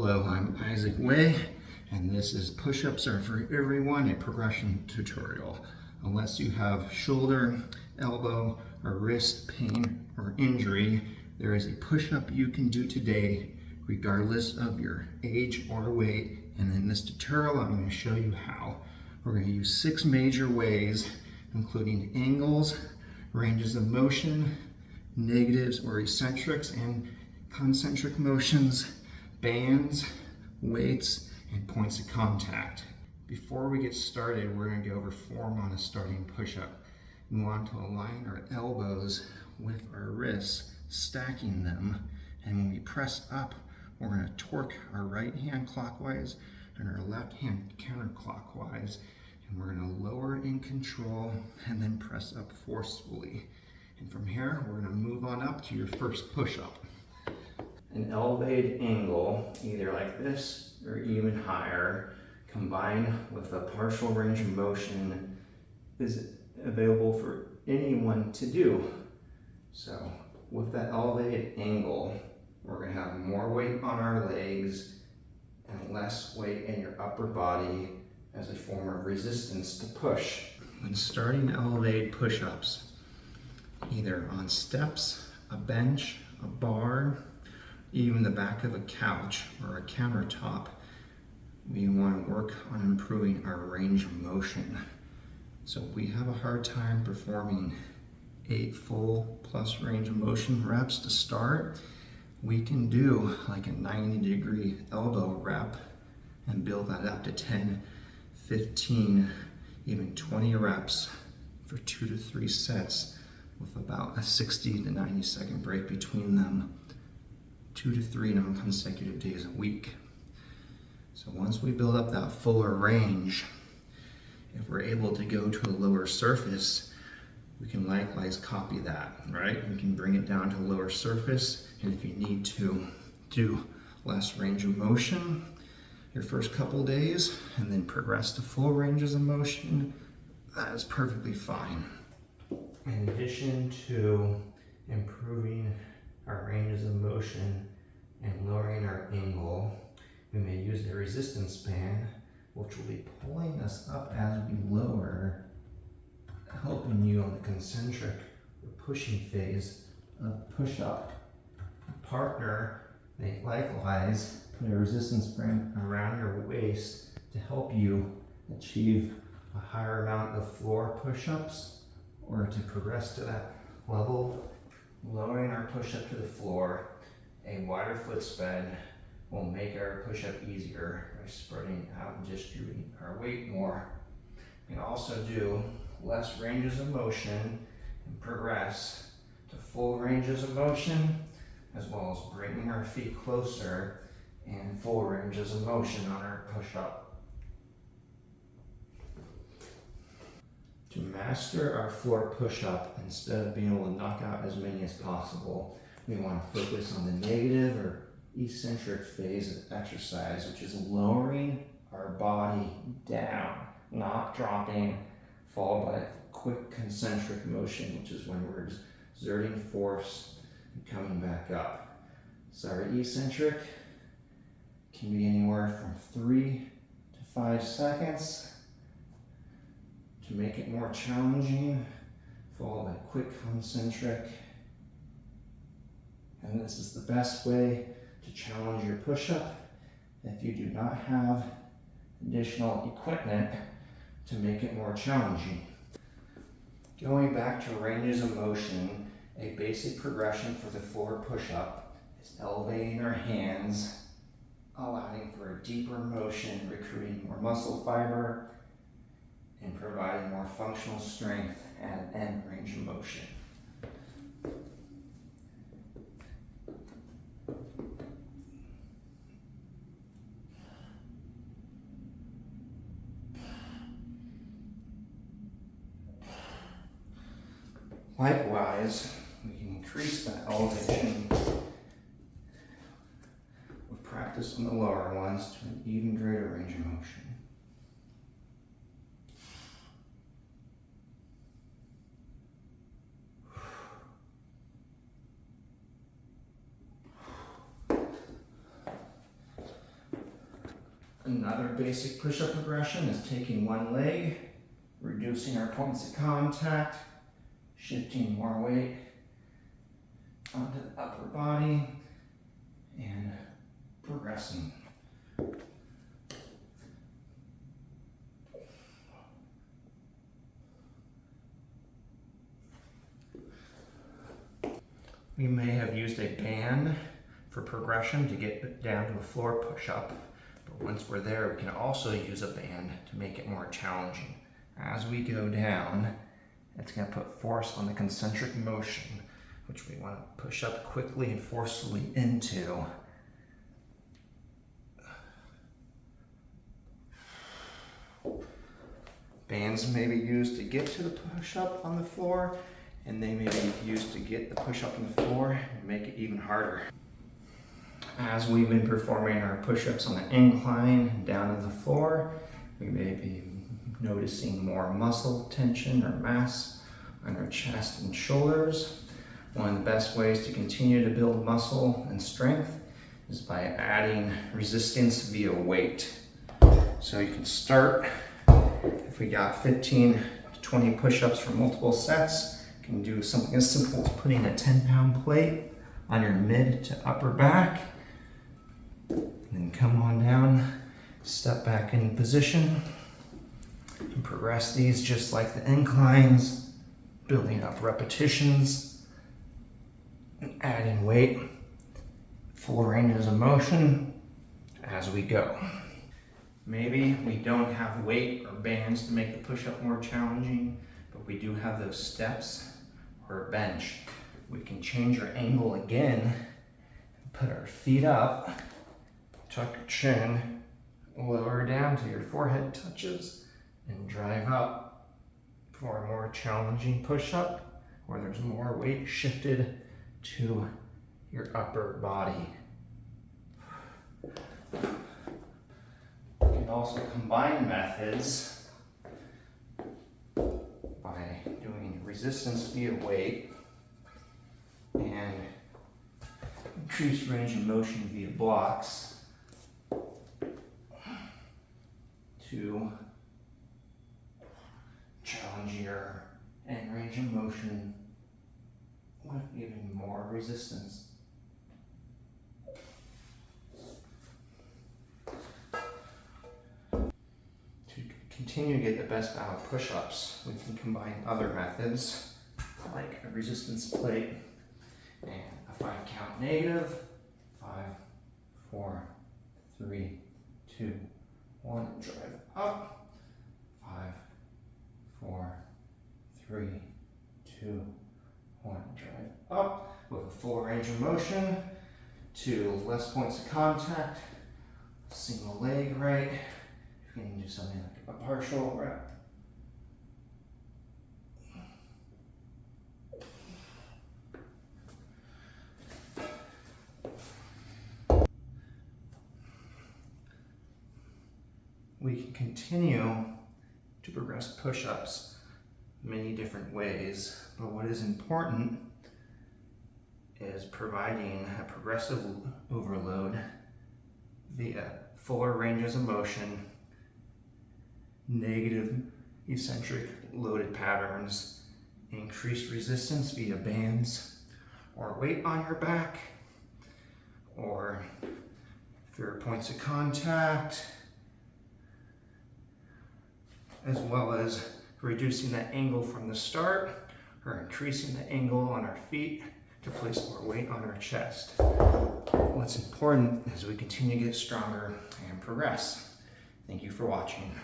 Hello, I'm Isaac Way, and this is Push-Ups Are For Everyone, a progression tutorial. Unless you have shoulder, elbow, or wrist pain or injury, there is a push-up you can do today regardless of your age or weight. And in this tutorial, I'm going to show you how. We're going to use 6 major ways, including angles, ranges of motion, negatives or eccentrics and concentric motions, bands, weights, and points of contact. Before we get started, we're going to go over form on a starting push-up. We want to align our elbows with our wrists, stacking them, and when we press up, we're going to torque our right hand clockwise and our left hand counterclockwise, and we're going to lower in control and then press up forcefully. And from here, we're going to move on up to your first push-up. An elevated angle, either like this or even higher, combined with a partial range of motion, is available for anyone to do. So with that elevated angle, we're going to have more weight on our legs and less weight in your upper body as a form of resistance to push. When starting elevated push-ups, either on steps, a bench, a bar, even the back of a couch or a countertop, we want to work on improving our range of motion. So we have a hard time performing 8 full plus range of motion reps to start. We can do like a 90-degree elbow rep and build that up to 10, 15, even 20 reps for 2 to 3 sets with about a 60 to 90 second break between them. 2 to 3 non-consecutive days a week. So once we build up that fuller range, if we're able to go to a lower surface, we can likewise copy that, right? We can bring it down to a lower surface, and if you need to do less range of motion your first couple days and then progress to full ranges of motion, that is perfectly fine. In addition to improving our ranges of motion and lowering our angle, we may use the resistance band, which will be pulling us up as we lower, helping you on the concentric or pushing phase of push-up. Partner may likewise put a resistance band around your waist to help you achieve a higher amount of floor push-ups or to progress to that level. Lowering our push-up to the floor, a wider foot spread will make our push-up easier by spreading out and distributing our weight more. We can also do less ranges of motion and progress to full ranges of motion, as well as bringing our feet closer and full ranges of motion on our push-up. To master our floor push-up, instead of being able to knock out as many as possible, we want to focus on the negative or eccentric phase of exercise, which is lowering our body down, not dropping, followed by a quick concentric motion, which is when we're exerting force and coming back up. So our eccentric can be anywhere from 3 to 5 seconds. To make it more challenging, followed by quick concentric. And this is the best way to challenge your push-up if you do not have additional equipment to make it more challenging. Going back to ranges of motion, a basic progression for the floor push-up is elevating our hands, allowing for a deeper motion, recruiting more muscle fiber, and providing more functional strength and end range of motion. Likewise, we can increase that elevation with practice on the lower ones to an even greater range of motion. Another basic push-up progression is taking one leg, reducing our points of contact, shifting more weight onto the upper body, and progressing. We may have used a band for progression to get down to a floor push-up, but once we're there, we can also use a band to make it more challenging. As we go down, it's going to put force on the concentric motion, which we want to push up quickly and forcefully into. Bands may be used to get to the push-up on the floor, and they may be used to get the push-up on the floor and make it even harder. As we've been performing our push-ups on the incline down to the floor, we may be noticing more muscle tension or mass on our chest and shoulders. One of the best ways to continue to build muscle and strength is by adding resistance via weight. So you can start, if we got 15 to 20 push-ups for multiple sets, you can do something as simple as putting a 10-pound plate on your mid to upper back, and then come on down, step back in position, and progress these just like the inclines, building up repetitions, and adding weight, full ranges of motion as we go. Maybe we don't have weight or bands to make the push-up more challenging, but we do have those steps or a bench. We can change our angle again, put our feet up, tuck your chin, lower down till your forehead touches, and drive up for a more challenging push-up where there's more weight shifted to your upper body. You can also combine methods by doing resistance via weight and increased range of motion via blocks to challenge your end range of motion with even more resistance. To continue to get the best out of push-ups, we can combine other methods like a resistance plate and a 5-count negative. 5, 4, 3, 2, 1, drive up. 5, 4, 3, 2, 1, drive up with a full range of motion to less points of contact. Single leg right. You can do something like a partial rep. We can continue to progress push-ups many different ways, but what is important is providing a progressive overload via fuller ranges of motion, negative eccentric loaded patterns, increased resistance via bands, or weight on your back, or through points of contact, as well as reducing the angle from the start or increasing the angle on our feet to place more weight on our chest. What's important is we continue to get stronger and progress. Thank you for watching.